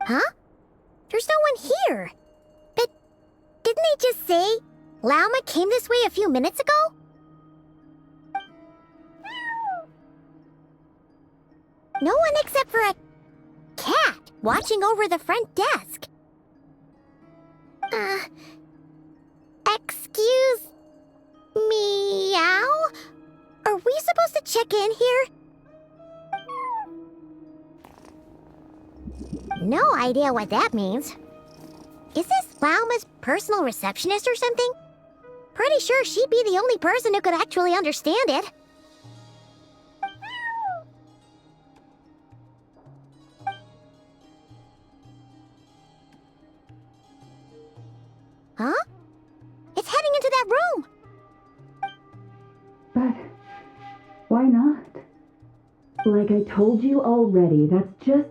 Huh? There's no one here. But didn't they just say Lauma came this way a few minutes ago? No one except for a cat watching over the front desk. Excuse meow? Are we supposed to check in here? No idea what that means. Is this Lauma's personal receptionist or something? Pretty sure she'd be the only person who could actually understand it. Huh? It's heading into that room! But why not? Like I told you already, that's just...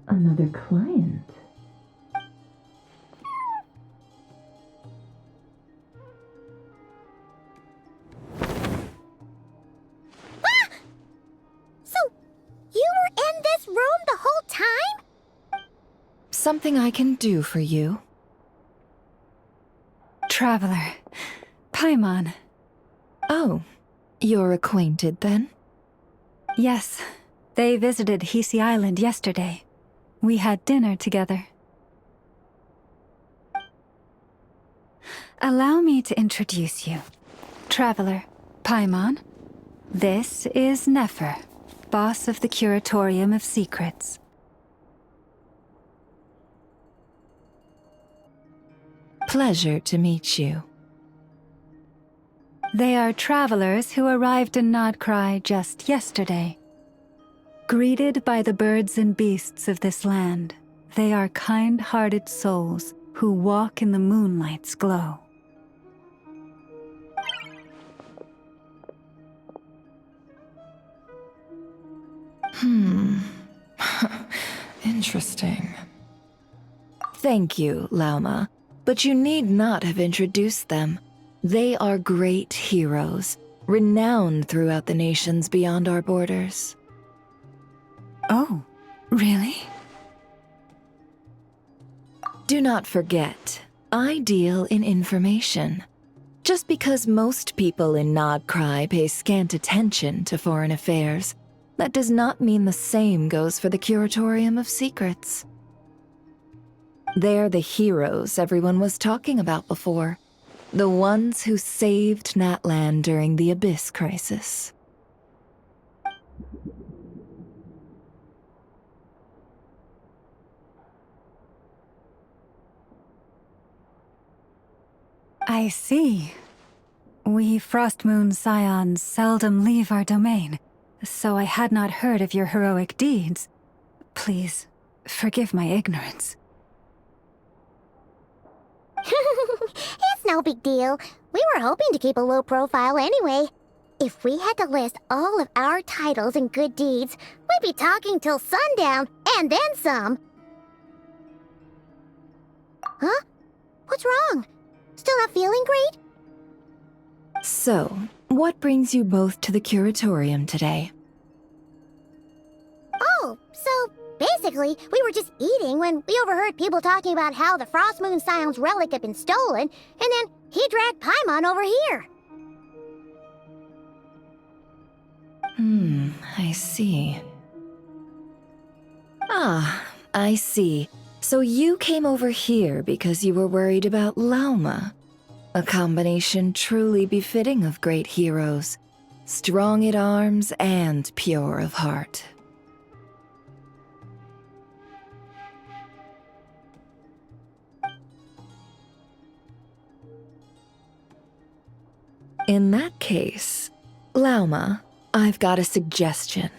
Another client. Ah! So, you were in this room the whole time? Something I can do for you? Traveler. Paimon. Oh, you're acquainted then? Yes, they visited Hisi Island yesterday. We had dinner together. Allow me to introduce you. Traveler, Paimon. This is Nefer, boss of the Curatorium of Secrets. Pleasure to meet you. They are travelers who arrived in Nodcry just yesterday. Greeted by the birds and beasts of this land, they are kind-hearted souls who walk in the moonlight's glow. Interesting. Thank you, Lauma, but you need not have introduced them. They are great heroes, renowned throughout the nations beyond our borders. Oh, really? Do not forget, I deal in information. Just because most people in Nodcry pay scant attention to foreign affairs, that does not mean the same goes for the Curatorium of Secrets. They're the heroes everyone was talking about before. The ones who saved Natlan during the Abyss Crisis. I see. We Frostmoon Scions seldom leave our domain, so I had not heard of your heroic deeds. Please, forgive my ignorance. It's no big deal. We were hoping to keep a low profile anyway. If we had to list all of our titles and good deeds, we'd be talking till sundown, and then some. Huh? What's wrong? Still not feeling great? So, what brings you both to the Curatorium today? Oh, so basically, we were just eating when we overheard people talking about how the Frostmoon Scion's relic had been stolen, and then he dragged Paimon over here. I see. Ah, I see. So you came over here because you were worried about Lauma. A combination truly befitting of great heroes. Strong at arms and pure of heart. In that case, Lauma, I've got a suggestion.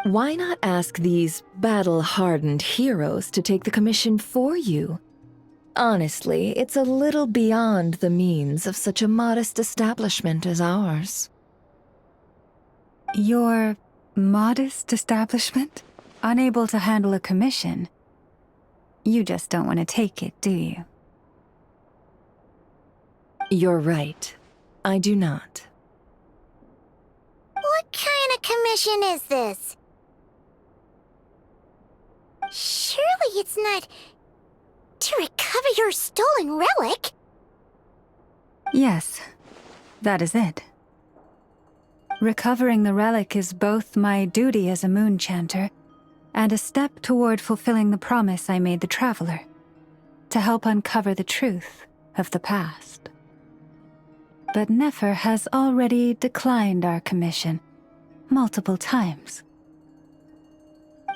Why not ask these battle-hardened heroes to take the commission for you? Honestly, it's a little beyond the means of such a modest establishment as ours. Your modest establishment? Unable to handle a commission? You just don't want to take it, do you? You're right. I do not. What kind of commission is this? Surely it's not to recover your stolen relic. Yes, that is it. Recovering the relic is both my duty as a moon chanter and a step toward fulfilling the promise I made the traveler, to help uncover the truth of the past. But Nefer has already declined our commission multiple times.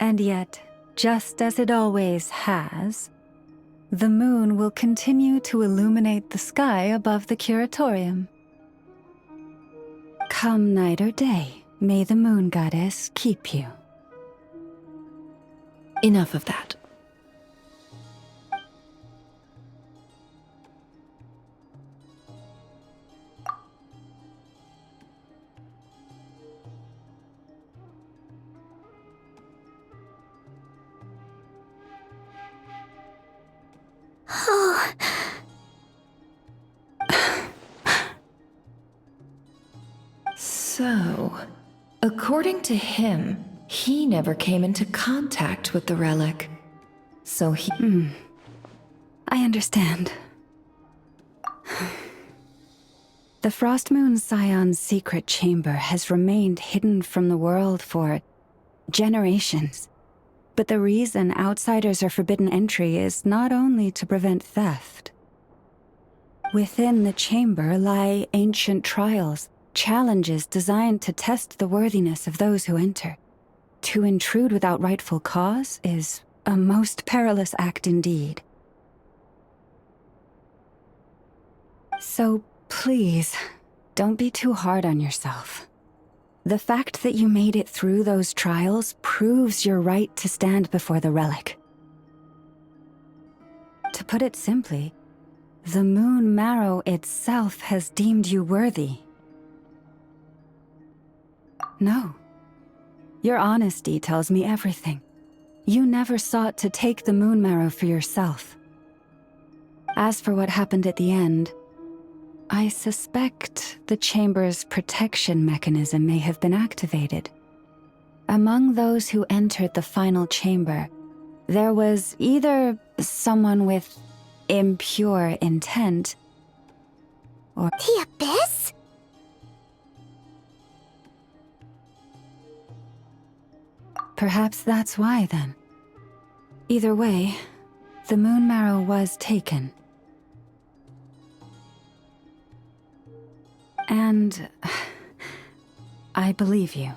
And yet, just as it always has, the moon will continue to illuminate the sky above the curatorium. Come night or day, may the moon goddess keep you. Enough of that. Oh. So, according to him, he never came into contact with the relic. So he... I understand. The Frost Moon Scion's secret chamber has remained hidden from the world for generations. But the reason outsiders are forbidden entry is not only to prevent theft. Within the chamber lie ancient trials, challenges designed to test the worthiness of those who enter. To intrude without rightful cause is a most perilous act indeed. So please, don't be too hard on yourself. The fact that you made it through those trials proves your right to stand before the relic. To put it simply, the Moon Marrow itself has deemed you worthy. No. Your honesty tells me everything. You never sought to take the Moon Marrow for yourself. As for what happened at the end, I suspect the chamber's protection mechanism may have been activated. Among those who entered the final chamber, there was either someone with impure intent, or The Abyss? perhaps that's why then. Either way, the Moon Marrow was taken. And I believe you.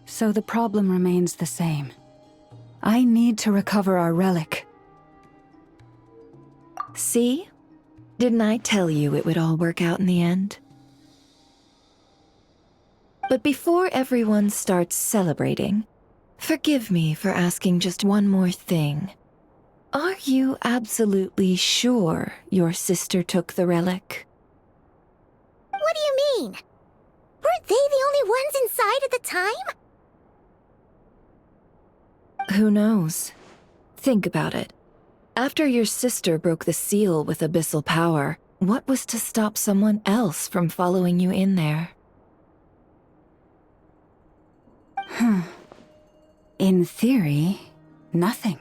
So the problem remains the same. I need to recover our relic. See? Didn't I tell you it would all work out in the end? But before everyone starts celebrating, forgive me for asking just one more thing. Are you absolutely sure your sister took the relic? What do you mean? Weren't they the only ones inside at the time? Who knows? Think about it. After your sister broke the seal with abyssal power, what was to stop someone else from following you in there? In theory, nothing.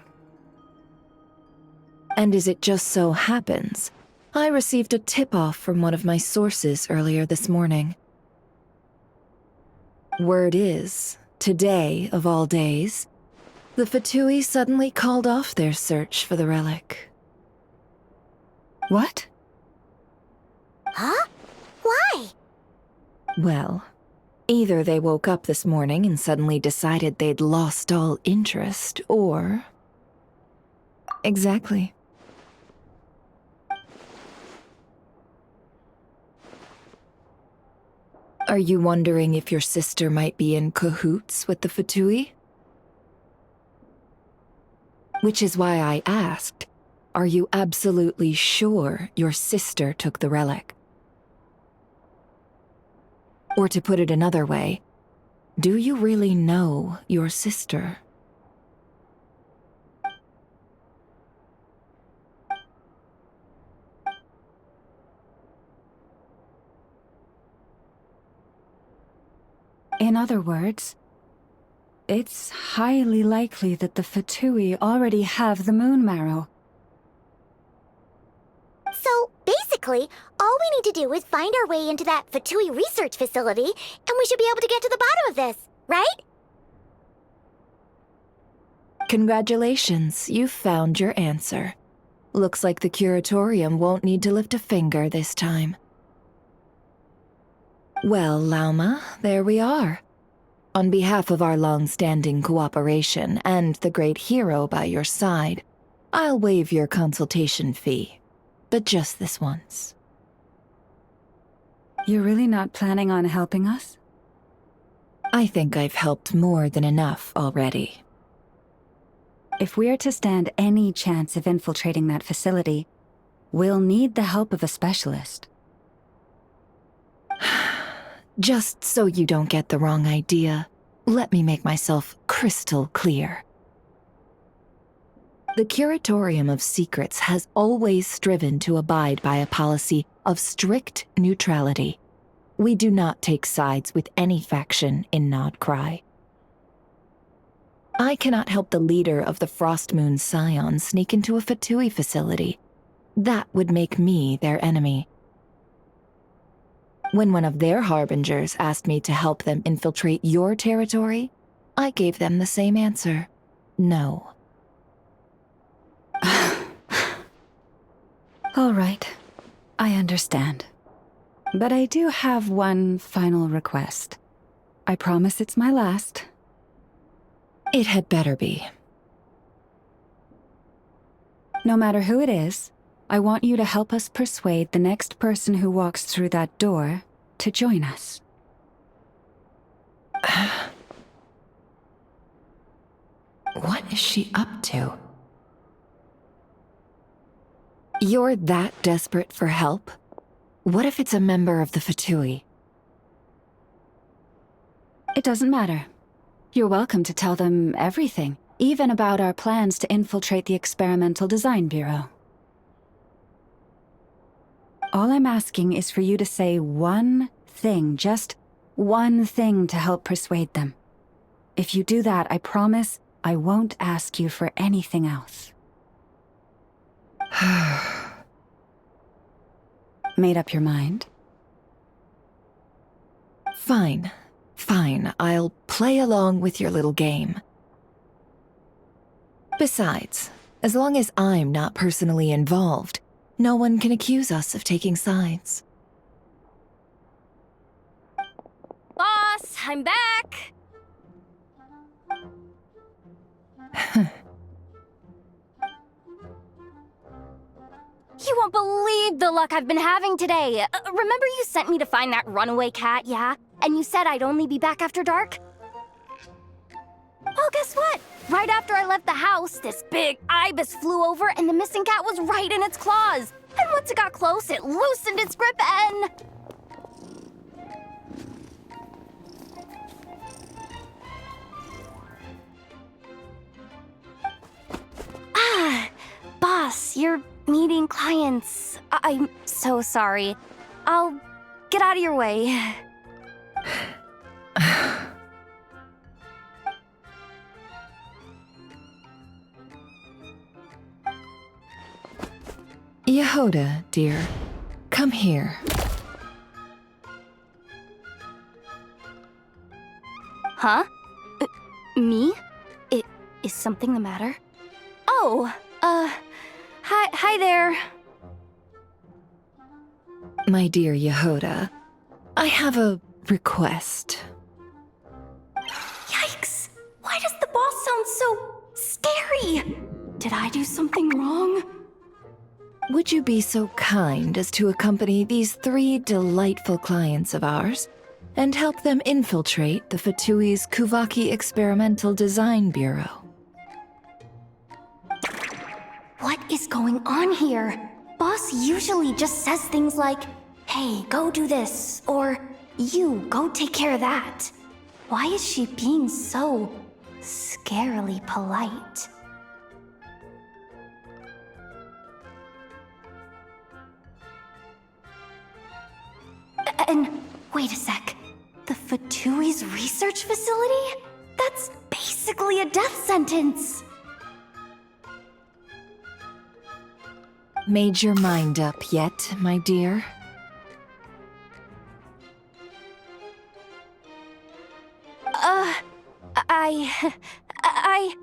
And as it just so happens, I received a tip-off from one of my sources earlier this morning. Word is, today of all days, the VII suddenly called off their search for the relic. What? Huh? Why? Well, either they woke up this morning and suddenly decided they'd lost all interest, or... Exactly. Are you wondering if your sister might be in cahoots with the VII? Which is why I asked, are you absolutely sure your sister took the relic? Or to put it another way, do you really know your sister? In other words, it's highly likely that the Fatui already have the moon marrow. So, basically, all we need to do is find our way into that Fatui research facility, and we should be able to get to the bottom of this, right? Congratulations, you've found your answer. Looks like the curatorium won't need to lift a finger this time. Well, Lauma, there we are. On behalf of our long-standing cooperation and the great hero by your side, I'll waive your consultation fee. But just this once. You're really not planning on helping us? I think I've helped more than enough already. If we're to stand any chance of infiltrating that facility, we'll need the help of a specialist. Just so you don't get the wrong idea, let me make myself crystal clear. The Curatorium of Secrets has always striven to abide by a policy of strict neutrality. We do not take sides with any faction in Nodcry. I cannot help the leader of the Frostmoon Scions sneak into a Fatui facility. That would make me their enemy. When one of their harbingers asked me to help them infiltrate your territory, I gave them the same answer. No. All right, I understand. But I do have one final request. I promise it's my last. It had better be. No matter who it is, I want you to help us persuade the next person who walks through that door to join us. What is she up to? You're that desperate for help? What if it's a member of the Fatui? It doesn't matter. You're welcome to tell them everything, even about our plans to infiltrate the Experimental Design Bureau. All I'm asking is for you to say one thing, just one thing to help persuade them. If you do that, I promise I won't ask you for anything else. Made up your mind? Fine. Fine, I'll play along with your little game. Besides, as long as I'm not personally involved, no one can accuse us of taking sides. Boss, I'm back! You won't believe the luck I've been having today. Remember you sent me to find that runaway cat, yeah? And you said I'd only be back after dark? Well, guess what? Right after I left the house, this big ibis flew over and the missing cat was right in its claws. And once it got close, it loosened its grip and... Boss, you're meeting clients. I'm so sorry. I'll get out of your way. Yehoda, dear, come here. Huh? Me? Is something the matter? Oh, hi there. My dear Yehoda, I have a request. Yikes! Why does the boss sound so scary? Did I do something wrong? Would you be so kind as to accompany these 3 delightful clients of ours and help them infiltrate the Fatui's Kuvaki Experimental Design Bureau? What is going on here? Boss usually just says things like, hey, go do this, or you, go take care of that. Why is she being so scarily polite? And wait a sec. The Fatui's research facility? That's basically a death sentence. Made your mind up yet, my dear? I...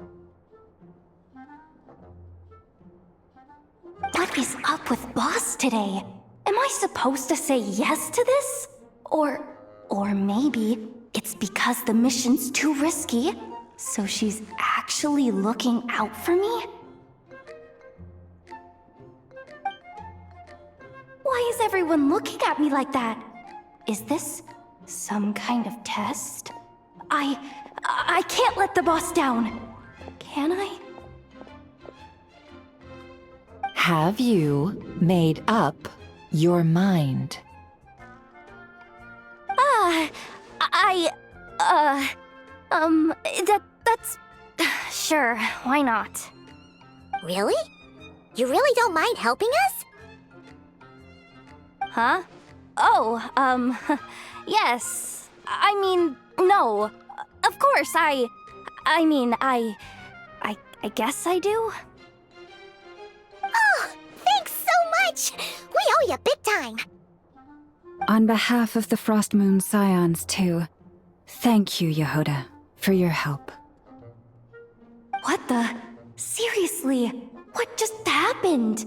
What is up with Boss today? Am I supposed to say yes to this? Or maybe it's because the mission's too risky, so she's actually looking out for me? Why is everyone looking at me like that? Is this some kind of test? I can't let the boss down. Can I? Have you made up your mind? That's... Sure, why not? Really? You really don't mind helping us? Huh? Oh, yes. I mean, no. Of course, I guess I do. Oh, thanks so much! We owe you big time! On behalf of the Frost Moon Scions, too, thank you, Yehoda, for your help. What the? Seriously, what just happened?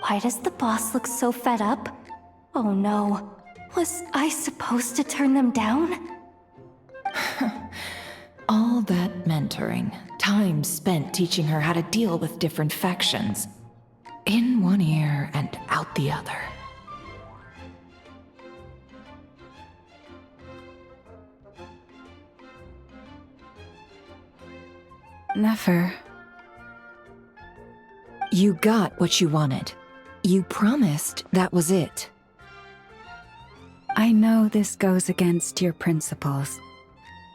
Why does the boss look so fed up? Oh no, was I supposed to turn them down? All that mentoring, time spent teaching her how to deal with different factions. In one ear and out the other. Never. You got what you wanted. You promised that was it. I know this goes against your principles.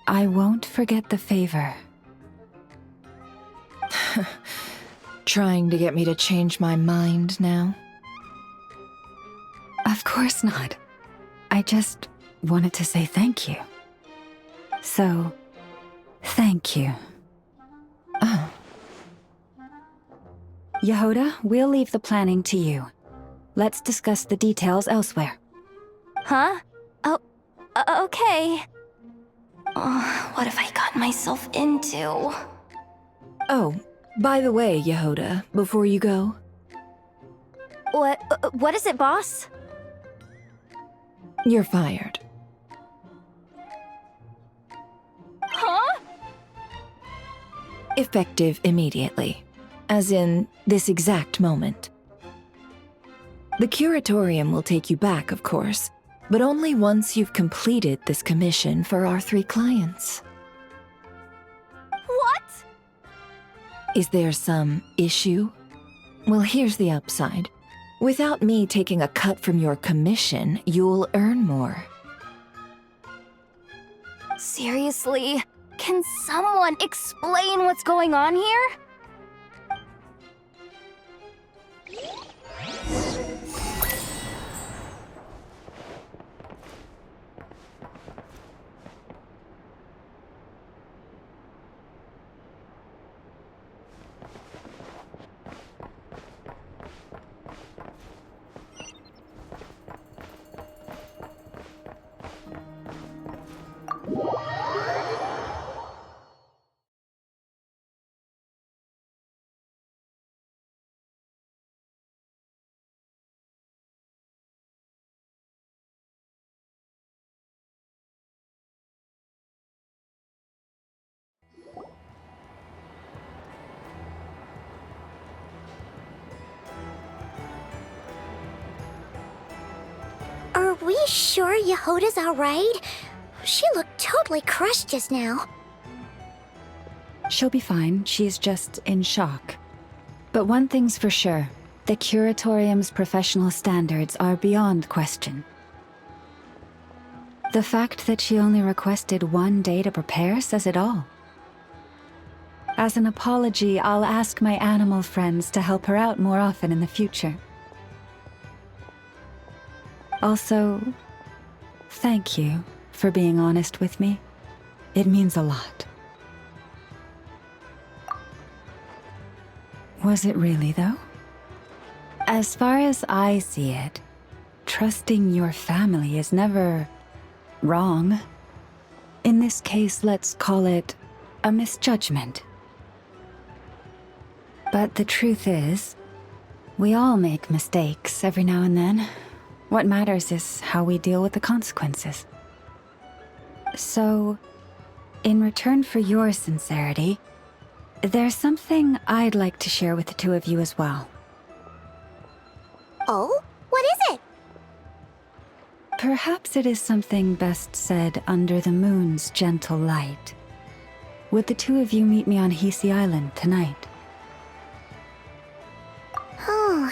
I won't forget the favor. Trying to get me to change my mind now? Of course not. I just wanted to say thank you. So, thank you. Oh. Yehoda, we'll leave the planning to you. Let's discuss the details elsewhere. Huh? Oh, okay. Oh, what have I gotten myself into? Oh, by the way, Yehoda, before you go, What is it, boss? you're fired. Huh? Effective immediately. As in, this exact moment. The curatorium will take you back, of course, but only once you've completed this commission for our 3 clients. What? Is there some issue? Well, here's the upside. Without me taking a cut from your commission, you'll earn more. Seriously? Can someone explain what's going on here? Are we sure Yehoda's alright? She looked totally crushed just now. She'll be fine, she's just in shock. But one thing's for sure, the curatorium's professional standards are beyond question. The fact that she only requested 1 day to prepare says it all. As an apology, I'll ask my animal friends to help her out more often in the future. Also, thank you for being honest with me. It means a lot. Was it really, though? As far as I see it, trusting your family is never wrong. In this case, let's call it a misjudgment. But the truth is, we all make mistakes every now and then. What matters is how we deal with the consequences. So, in return for your sincerity, there's something I'd like to share with the two of you as well. Oh? What is it? Perhaps it is something best said under the moon's gentle light. Would the two of you meet me on Hisi Island tonight? Oh,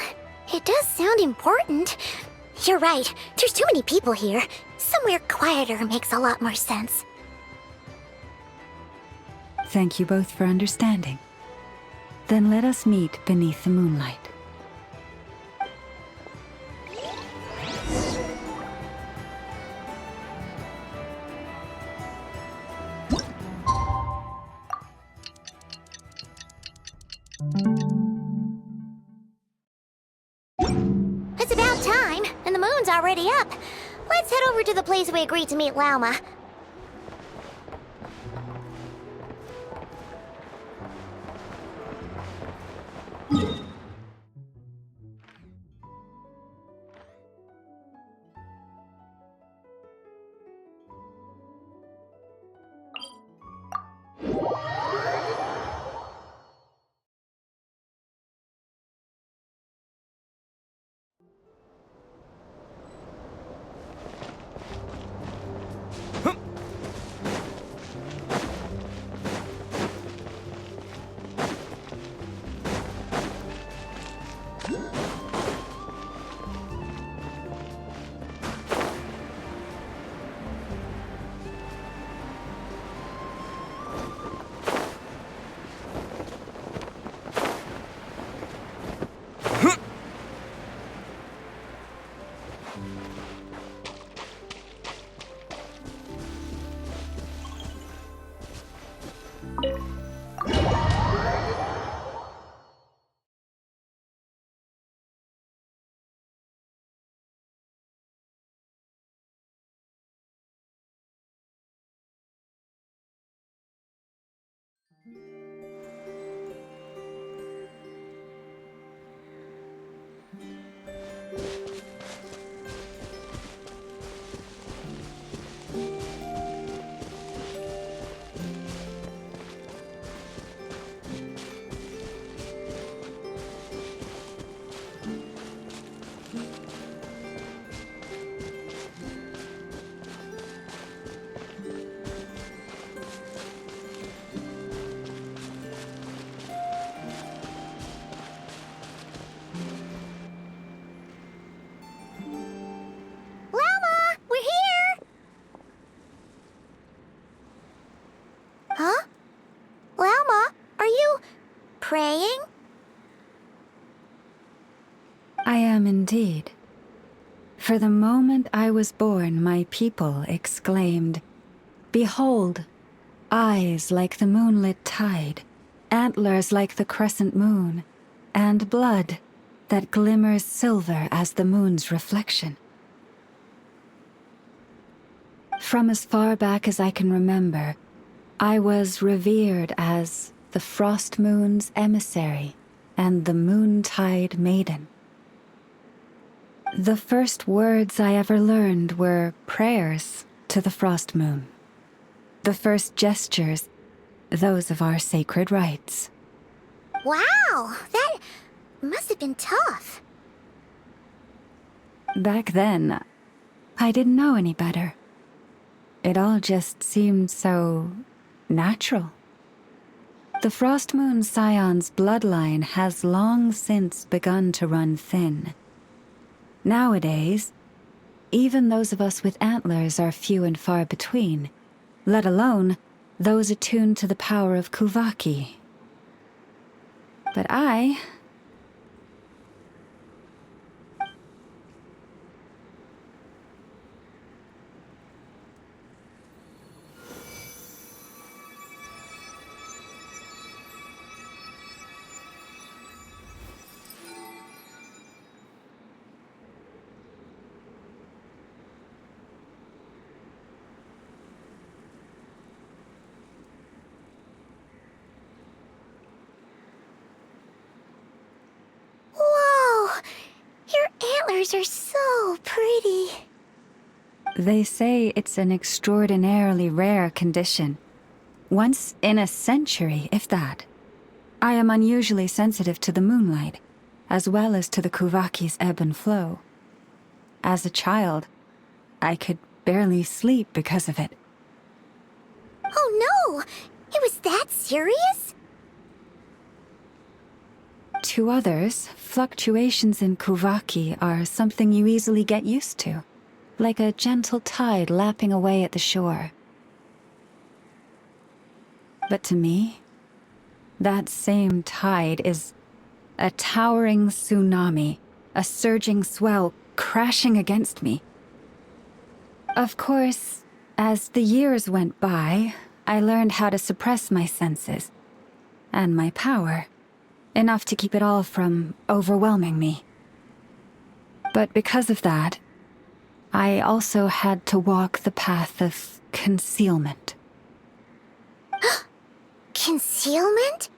it does sound important. You're right, there's too many people here. Somewhere quieter makes a lot more sense. Thank you both for understanding. Then let us meet beneath the moonlight. It's about time, and the moon's already up. Let's head over to the place we agreed to meet Lauma. Praying? I am indeed. For the moment I was born, my people exclaimed, "Behold, eyes like the moonlit tide, antlers like the crescent moon, and blood that glimmers silver as the moon's reflection." From as far back as I can remember, I was revered as the frost moon's emissary and the moontide maiden. The first words I ever learned were prayers to the frost moon. The first gestures, those of our sacred rites. Wow, that must have been tough. Back then, I didn't know any better. It all just seemed so natural. The Frost Moon Scion's bloodline has long since begun to run thin. Nowadays, even those of us with antlers are few and far between, let alone those attuned to the power of Kuvaki. But I... flowers are so pretty. They say it's an extraordinarily rare condition. Once in a century, if that. I am unusually sensitive to the moonlight, as well as to the Kuvaki's ebb and flow. As a child, I could barely sleep because of it. Oh no! It was that serious? To others, fluctuations in Kuvaki are something you easily get used to, like a gentle tide lapping away at the shore. But to me, that same tide is a towering tsunami, a surging swell crashing against me. Of course, as the years went by, I learned how to suppress my senses and my power, enough to keep it all from overwhelming me. But because of that, I also had to walk the path of concealment. Concealment?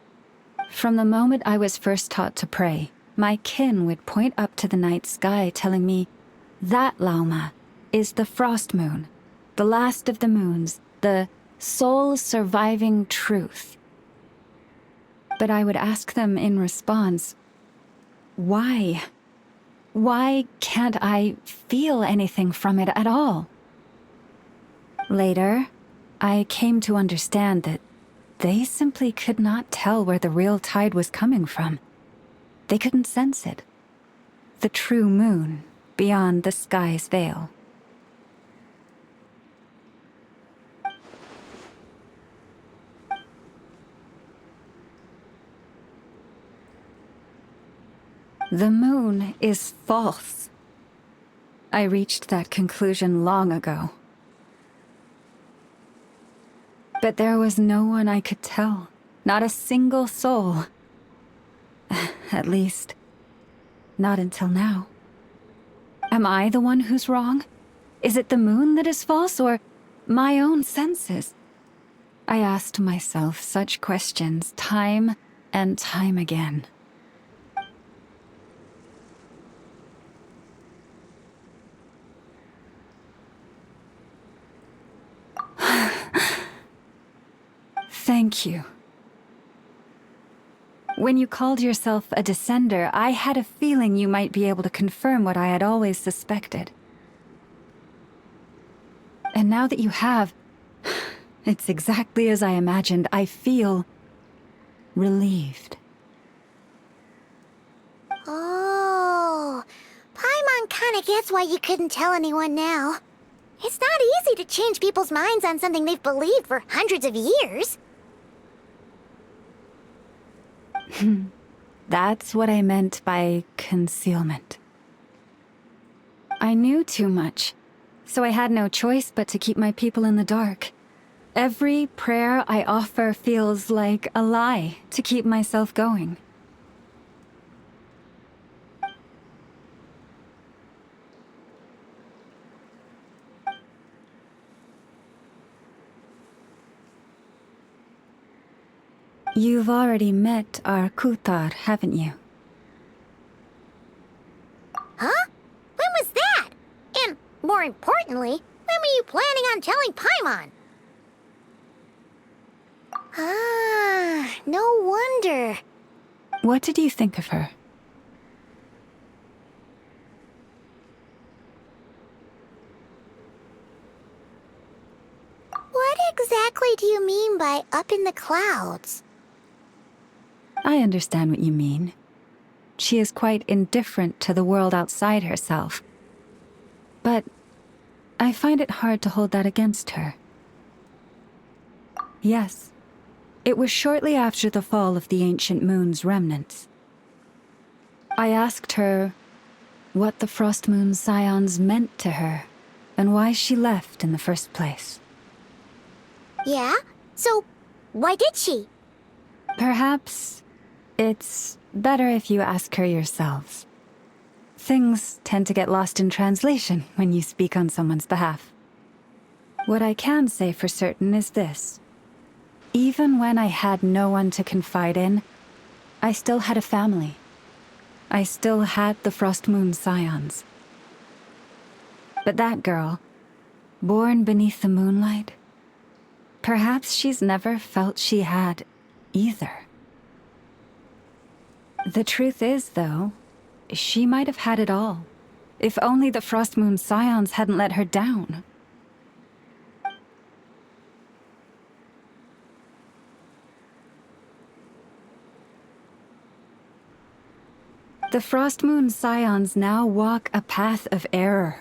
From the moment I was first taught to pray, my kin would point up to the night sky telling me, "That, Lauma, is the frost moon, the last of the moons, the sole surviving truth." But I would ask them in response, why? Why can't I feel anything from it at all? Later, I came to understand that they simply could not tell where the real tide was coming from. They couldn't sense it. The true moon beyond the sky's veil. The moon is false. I reached that conclusion long ago. But there was no one I could tell, not a single soul. At least, not until now. Am I the one who's wrong? Is it the moon that is false, or my own senses? I asked myself such questions time and time again. Thank you. When you called yourself a descender, I had a feeling you might be able to confirm what I had always suspected. And now that you have, it's exactly as I imagined. I feel relieved. Oh, Paimon kinda gets why you couldn't tell anyone now. It's not easy to change people's minds on something they've believed for hundreds of years. That's what I meant by concealment. I knew too much, so I had no choice but to keep my people in the dark. Every prayer I offer feels like a lie to keep myself going. You've already met our Kutar, haven't you? Huh? When was that? And, more importantly, when were you planning on telling Paimon? Ah, no wonder. What did you think of her? What exactly do you mean by up in the clouds? I understand what you mean. She is quite indifferent to the world outside herself. But I find it hard to hold that against her. Yes, it was shortly after the fall of the ancient moon's remnants. I asked her what the Frost Moon's scions meant to her, and why she left in the first place. Yeah? So, why did she? Perhaps it's better if you ask her yourselves. Things tend to get lost in translation when you speak on someone's behalf. What I can say for certain is this. Even when I had no one to confide in, I still had a family. I still had the Frost Moon scions. But that girl, born beneath the moonlight, perhaps she's never felt she had either. The truth is, though, she might have had it all, if only the Frostmoon Scions hadn't let her down. The Frostmoon Scions now walk a path of error.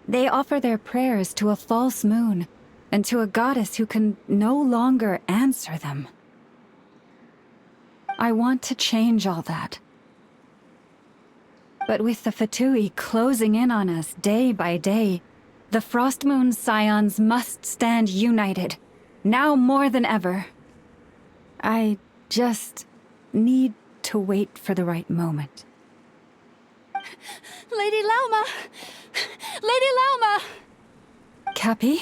They offer their prayers to a false moon and to a goddess who can no longer answer them. I want to change all that. But with the Fatui closing in on us day by day, the Frostmoon Scions must stand united, now more than ever. I just need to wait for the right moment. Lady Lauma! Lady Lauma! Cappy?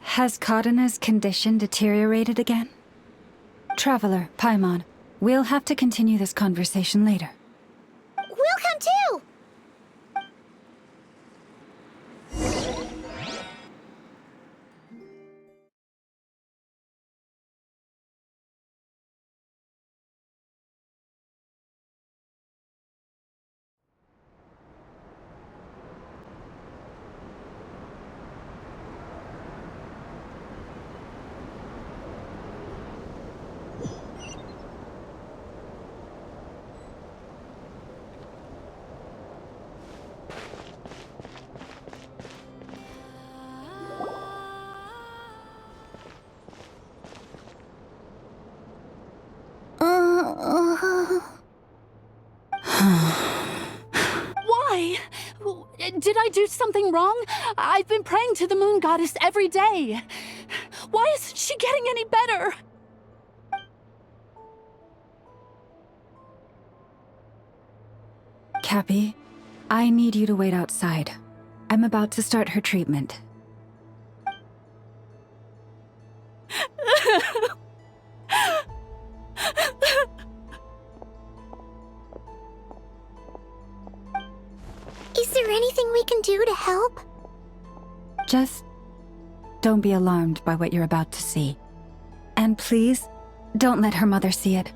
Has Kadana's condition deteriorated again? Traveler, Paimon, we'll have to continue this conversation later. We'll come too! Why? Did I do something wrong? I've been praying to the moon goddess every day. Why isn't she getting any better? Cappy, I need you to wait outside. I'm about to start her treatment. Is there anything we can do to help? Just don't be alarmed by what you're about to see. And please, don't let her mother see it.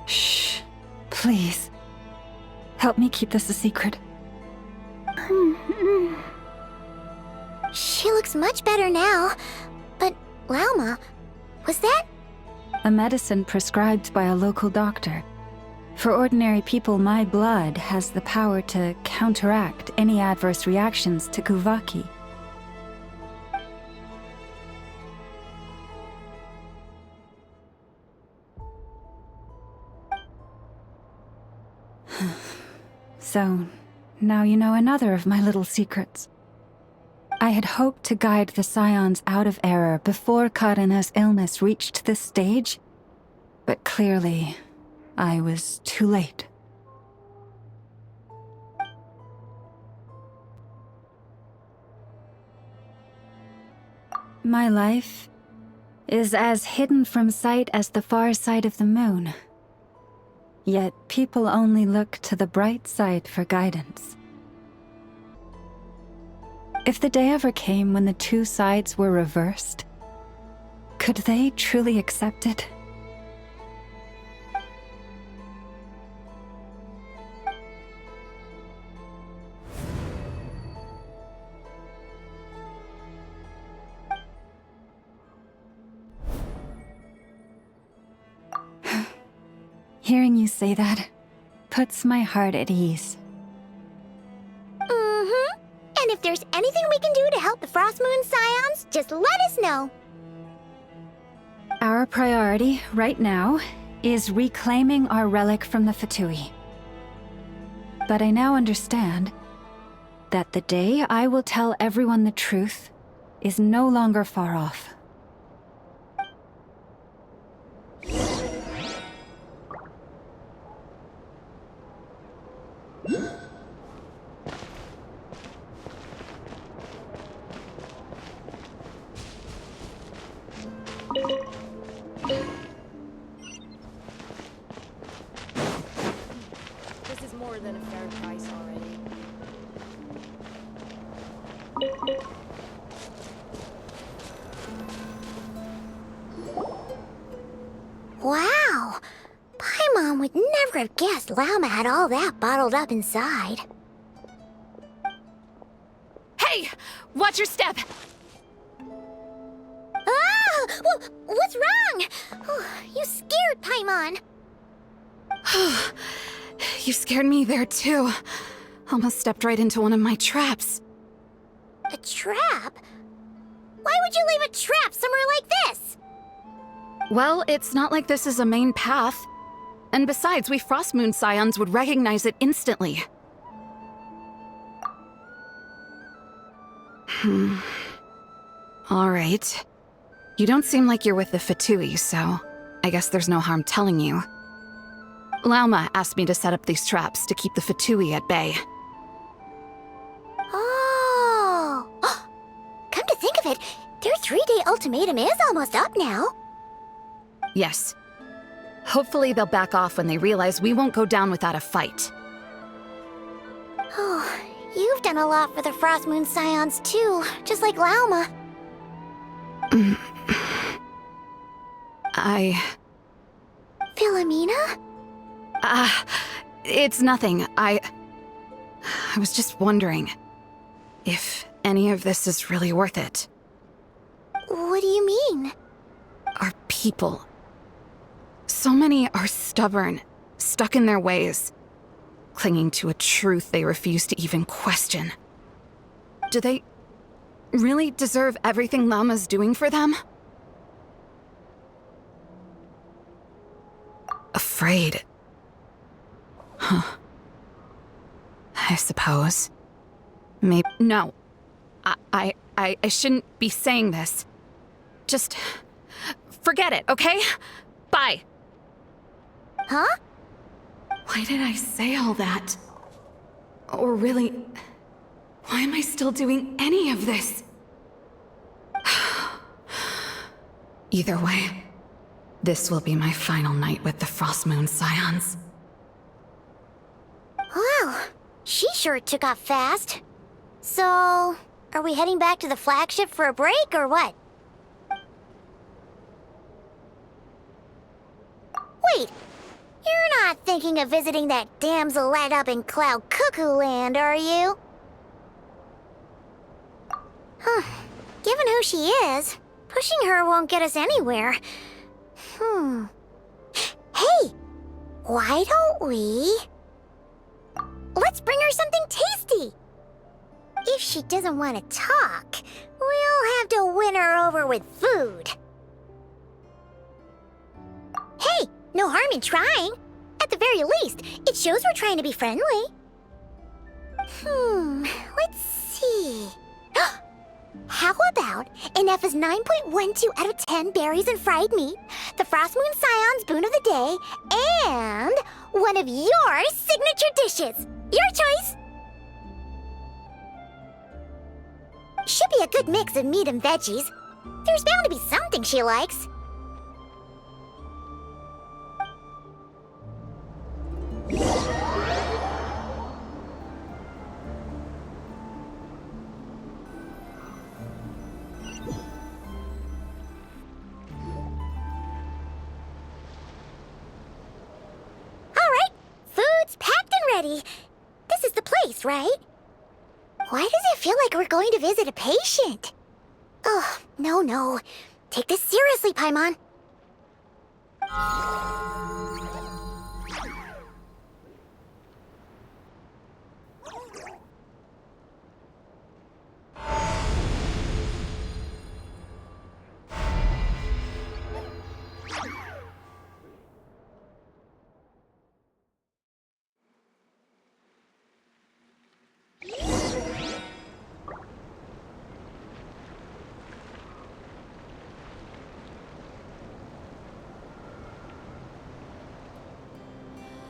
Shh. Please. Help me keep this a secret. She looks much better now. But, Lauma, was that? A medicine prescribed by a local doctor. For ordinary people, my blood has the power to counteract any adverse reactions to Kuvaki. So, now you know another of my little secrets. I had hoped to guide the Scions out of error before Karina's illness reached this stage, but clearly, I was too late. My life is as hidden from sight as the far side of the moon. Yet people only look to the bright side for guidance. If the day ever came when the two sides were reversed, could they truly accept it? Hearing you say that puts my heart at ease. Mm-hmm. And if there's anything we can do to help the Frostmoon Scions, just let us know. Our priority right now is reclaiming our relic from the Fatui. But I now understand that the day I will tell everyone the truth is no longer far off. This is more than a fair price already. Wow! Paimon would never have guessed Lauma had all that bottled up inside. Hey! Watch your step! Ah! What's wrong? Oh, you scared Paimon. You scared me there too. Almost stepped right into one of my traps. A trap? Why would you leave a trap somewhere like this? Well, it's not like this is a main path. And besides, we Frostmoon Scions would recognize it instantly. Alright. You don't seem like you're with the Fatui, so I guess there's no harm telling you. Lauma asked me to set up these traps to keep the Fatui at bay. Oh! Come to think of it, their 3-day ultimatum is almost up now. Yes. Hopefully they'll back off when they realize we won't go down without a fight. Oh, you've done a lot for the Frostmoon Scions too, just like Lauma. Philomena? It's nothing. I was just wondering if any of this is really worth it. What do you mean? Our people. So many are stubborn, stuck in their ways, clinging to a truth they refuse to even question. Do they really deserve everything Lauma's doing for them? Afraid. Huh. I suppose. Maybe. No. I shouldn't be saying this. Just forget it, okay? Bye. Huh? Why did I say all that? Or really, why am I still doing any of this? Either way, this will be my final night with the Frostmoon Scions. Wow, she sure took off fast. So, are we heading back to the flagship for a break or what? Wait, you're not thinking of visiting that damsel light up in Cloud Cuckoo Land, are you? Huh. Given who she is, pushing her won't get us anywhere. Hey! Why don't we... Let's bring her something tasty! If she doesn't want to talk, we'll have to win her over with food. Hey! No harm in trying. At the very least, it shows we're trying to be friendly. Let's see. How about an F's 9.12 out of 10 berries and fried meat, the Frostmoon Scion's boon of the day, and one of your signature dishes. Your choice. Should be a good mix of meat and veggies. There's bound to be something she likes. This is the place, right? Why does it feel like we're going to visit a patient? Oh, no. Take this seriously, Paimon.